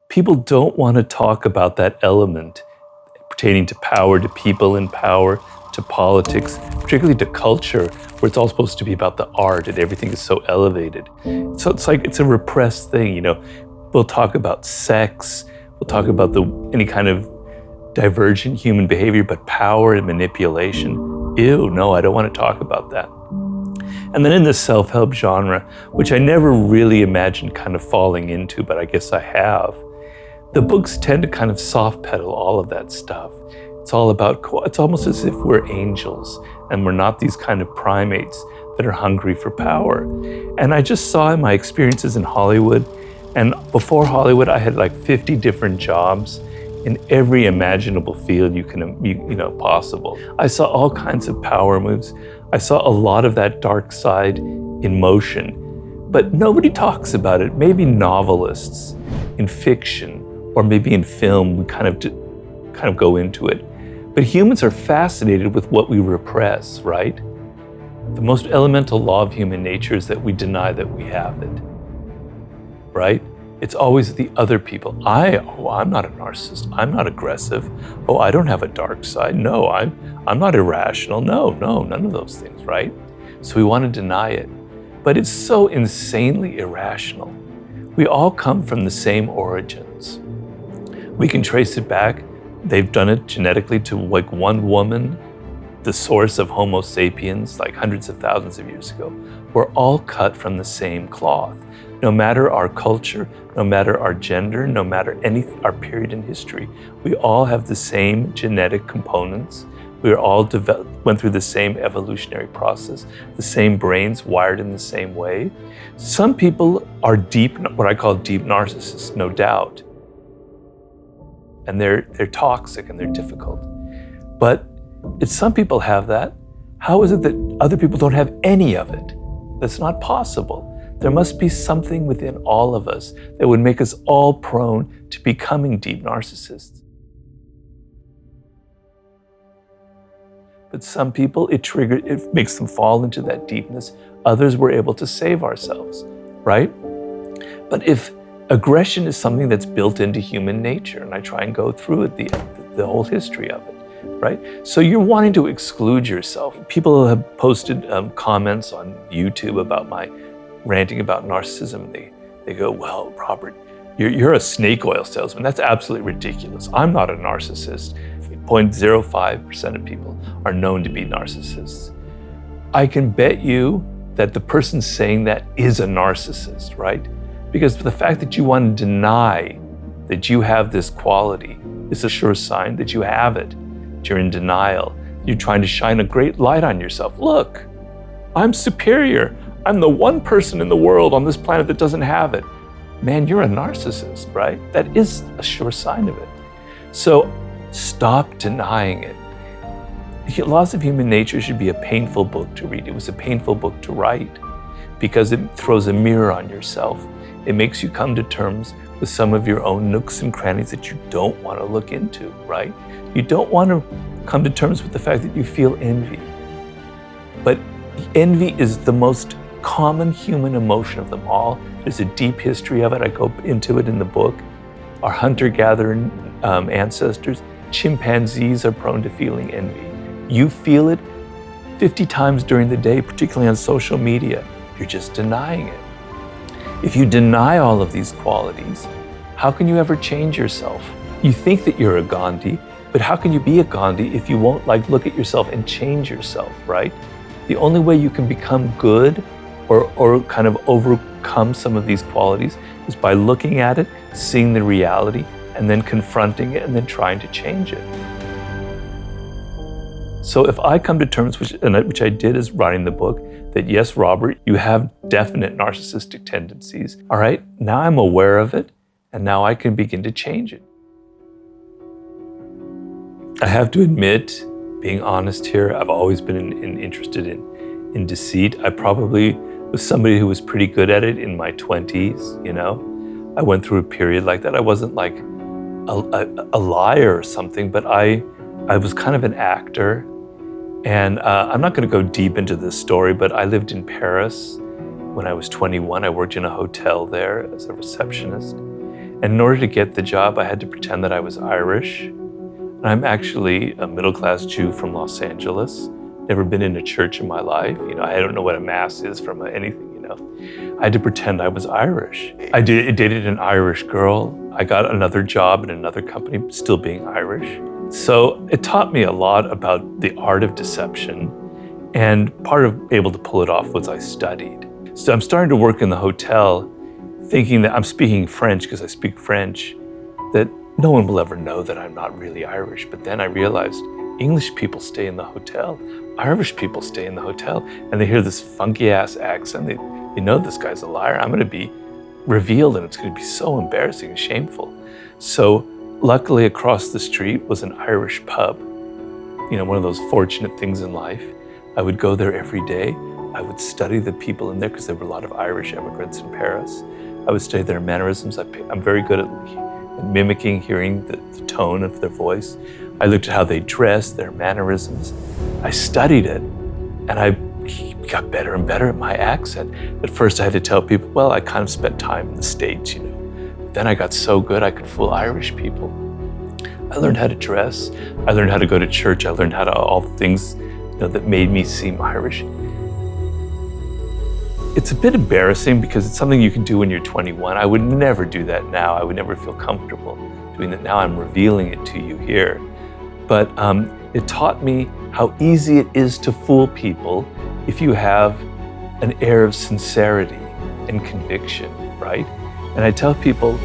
people don't want to talk about that element pertaining to power, to people in power, to politics, particularly to culture, where it's all supposed to be about the art and everything is so elevated. So it's like it's a repressed thing, you know. We'll talk about sex, we'll talk about any kind of divergent human behavior, but power and manipulation, ew, no, I don't want to talk about that. And then in the self-help genre, which I never really imagined kind of falling into, but I guess I have, the books tend to kind of soft pedal all of that stuff. It's all about, it's almost as if we're angels and we're not these kind of primates that are hungry for power. And I just saw in my experiences in Hollywood, and before Hollywood, I had like 50 different jobs in every imaginable field you know, possible. I saw all kinds of power moves. I saw a lot of that dark side in motion, but nobody talks about it. Maybe novelists in fiction or maybe in film, we kind of go into it. But humans are fascinated with what we repress, right? The most elemental law of human nature is that we deny that we have it, right? It's always the other people. I'm not a narcissist. I'm not aggressive. Oh, I don't have a dark side. No, I'm not irrational. No, none of those things, right? So we want to deny it. But it's so insanely irrational. We all come from the same origins. We can trace it back. They've done it genetically to like one woman, the source of Homo sapiens, like hundreds of thousands of years ago. We're all cut from the same cloth. No matter our culture, no matter our gender, no matter our period in history, we all have the same genetic components. We all went through the same evolutionary process, the same brains wired in the same way. Some people are deep, what I call deep narcissists, no doubt. And they're toxic and they're difficult. But if some people have that, how is it that other people don't have any of it? That's not possible. There must be something within all of us that would make us all prone to becoming deep narcissists. But some people, it makes them fall into that deepness. Others were able to save ourselves, right? But if aggression is something that's built into human nature, and I try and go through it, the whole history of it, right? So you're wanting to exclude yourself. People have posted comments on YouTube about my ranting about narcissism. They go, well, Robert, you're a snake oil salesman. That's absolutely ridiculous. I'm not a narcissist. 0.05% of people are known to be narcissists. I can bet you that the person saying that is a narcissist, right? Because the fact that you want to deny that you have this quality is a sure sign that you have it. That you're in denial. You're trying to shine a great light on yourself. Look, I'm superior. I'm the one person in the world on this planet that doesn't have it. Man, you're a narcissist, right? That is a sure sign of it. So stop denying it. The Laws of Human Nature should be a painful book to read. It was a painful book to write because it throws a mirror on yourself. It makes you come to terms with some of your own nooks and crannies that you don't want to look into, right? You don't want to come to terms with the fact that you feel envy. But envy is the most common human emotion of them all. There's a deep history of it. I go into it in the book. Our hunter-gatherer ancestors, chimpanzees are prone to feeling envy. You feel it 50 times during the day, particularly on social media. You're just denying it. If you deny all of these qualities, how can you ever change yourself? You think that you're a Gandhi, but how can you be a Gandhi if you won't look at yourself and change yourself, right? The only way you can become good or kind of overcome some of these qualities is by looking at it, seeing the reality, and then confronting it and then trying to change it. So if I come to terms, which I did as writing the book, that yes, Robert, you have definite narcissistic tendencies. All right, now I'm aware of it, and now I can begin to change it. I have to admit, being honest here, I've always been interested in deceit. I probably was somebody who was pretty good at it in my 20s, you know. I went through a period like that. I wasn't like a liar or something, but I was kind of an actor. And I'm not going to go deep into this story, but I lived in Paris when I was 21. I worked in a hotel there as a receptionist. And in order to get the job, I had to pretend that I was Irish. And I'm actually a middle-class Jew from Los Angeles. Never been in a church in my life. I don't know what a mass is from anything, I had to pretend I was Irish. I dated an Irish girl. I got another job in another company, still being Irish. So it taught me a lot about the art of deception. And part of able to pull it off was I studied. So I'm starting to work in the hotel, thinking that I'm speaking French because I speak French, that no one will ever know that I'm not really Irish. But then I realized English people stay in the hotel, Irish people stay in the hotel, and they hear this funky ass accent. They know this guy's a liar. I'm going to be revealed, and it's going to be so embarrassing and shameful. So luckily across the street was an Irish pub, one of those fortunate things in life. I would go there every day. I would study the people in there because there were a lot of Irish immigrants in Paris. I would study their mannerisms. I'm very good at mimicking, hearing the tone of their voice. I looked at how they dressed, their mannerisms. I studied it, and I got better and better at my accent. At first I had to tell people, well, I kind of spent time in the States, But then I got so good I could fool Irish people. I learned how to dress. I learned how to go to church. I learned how to all the things that made me seem Irish. It's a bit embarrassing because it's something you can do when you're 21. I would never do that now. I would never feel comfortable doing that now. I'm revealing it to you here. But it taught me how easy it is to fool people if you have an air of sincerity and conviction, right? And I tell people,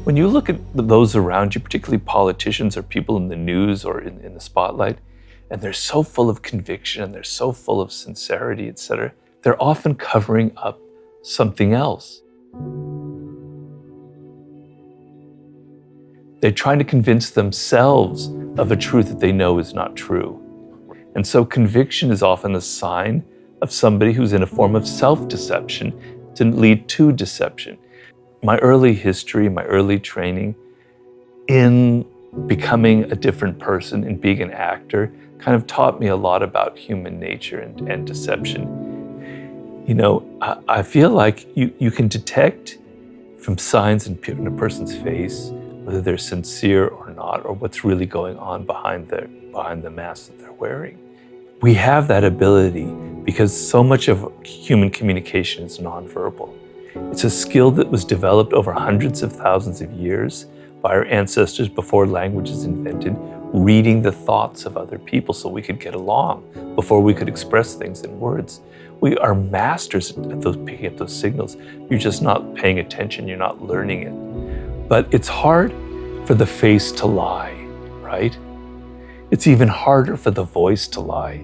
when you look at those around you, particularly politicians or people in the news or in the spotlight, and they're so full of conviction and they're so full of sincerity, etc., they're often covering up something else. They're trying to convince themselves of a truth that they know is not true. And so conviction is often a sign of somebody who's in a form of self-deception to lead to deception. My early history, my early training in becoming a different person, in being an actor, kind of taught me a lot about human nature and deception. I feel like you can detect from signs in a person's face whether they're sincere or not, or what's really going on behind the mask that they're wearing. We have that ability because so much of human communication is nonverbal. It's a skill that was developed over hundreds of thousands of years by our ancestors before language is invented, reading the thoughts of other people so we could get along, before we could express things in words. We are masters at picking up those signals. You're just not paying attention, you're not learning it. But it's hard for the face to lie, right? It's even harder for the voice to lie.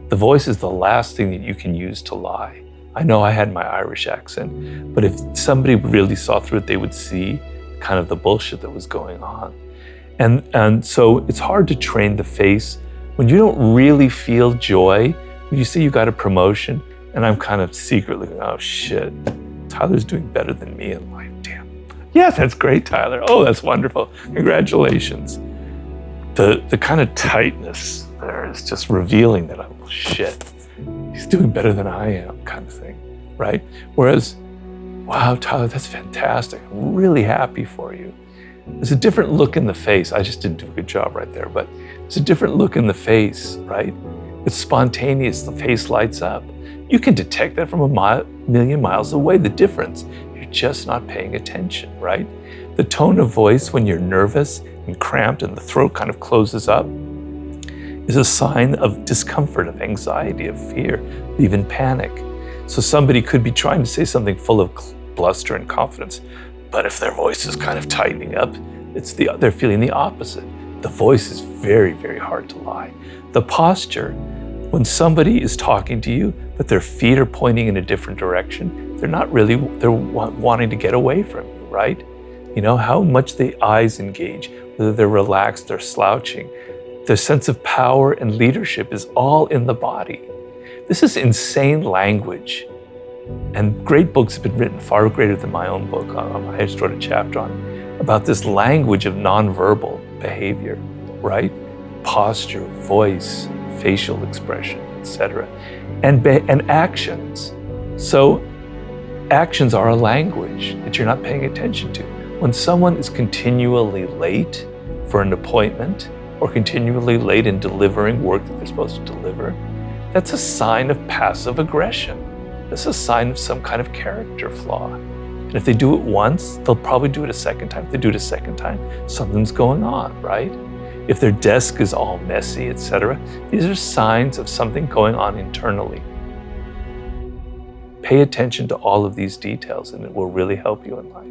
The voice is the last thing that you can use to lie. I know I had my Irish accent, but if somebody really saw through it, they would see kind of the bullshit that was going on. And so it's hard to train the face when you don't really feel joy. When you see you got a promotion, and I'm kind of secretly going, oh shit, Tyler's doing better than me in life, damn. Yes, that's great, Tyler. Oh, that's wonderful. Congratulations. The kind of tightness there is just revealing that, oh shit, he's doing better than I am, kind of thing, right? Whereas, wow, Tyler, that's fantastic. I'm really happy for you. There's a different look in the face. I just didn't do a good job right there, but there's a different look in the face, right? It's spontaneous, the face lights up. You can detect that from a million miles away, the difference. You're just not paying attention, right? The tone of voice when you're nervous and cramped and the throat kind of closes up is a sign of discomfort, of anxiety, of fear, even panic. So somebody could be trying to say something full of bluster and confidence, but if their voice is kind of tightening up, they're feeling the opposite. The voice is very, very hard to lie. The posture, when somebody is talking to you, but their feet are pointing in a different direction, they're wanting to get away from you, right? How much the eyes engage, whether they're relaxed, they're slouching. The sense of power and leadership is all in the body. This is insane language. And great books have been written, far greater than my own book. I just wrote a chapter on it, about this language of nonverbal behavior, right? Posture, voice, facial expression, etc. And actions. So actions are a language that you're not paying attention to. When someone is continually late for an appointment or continually late in delivering work that they're supposed to deliver, that's a sign of passive aggression. That's a sign of some kind of character flaw. And if they do it once, they'll probably do it a second time. If they do it a second time, something's going on, right? If their desk is all messy, etc., these are signs of something going on internally. Pay attention to all of these details and it will really help you in life.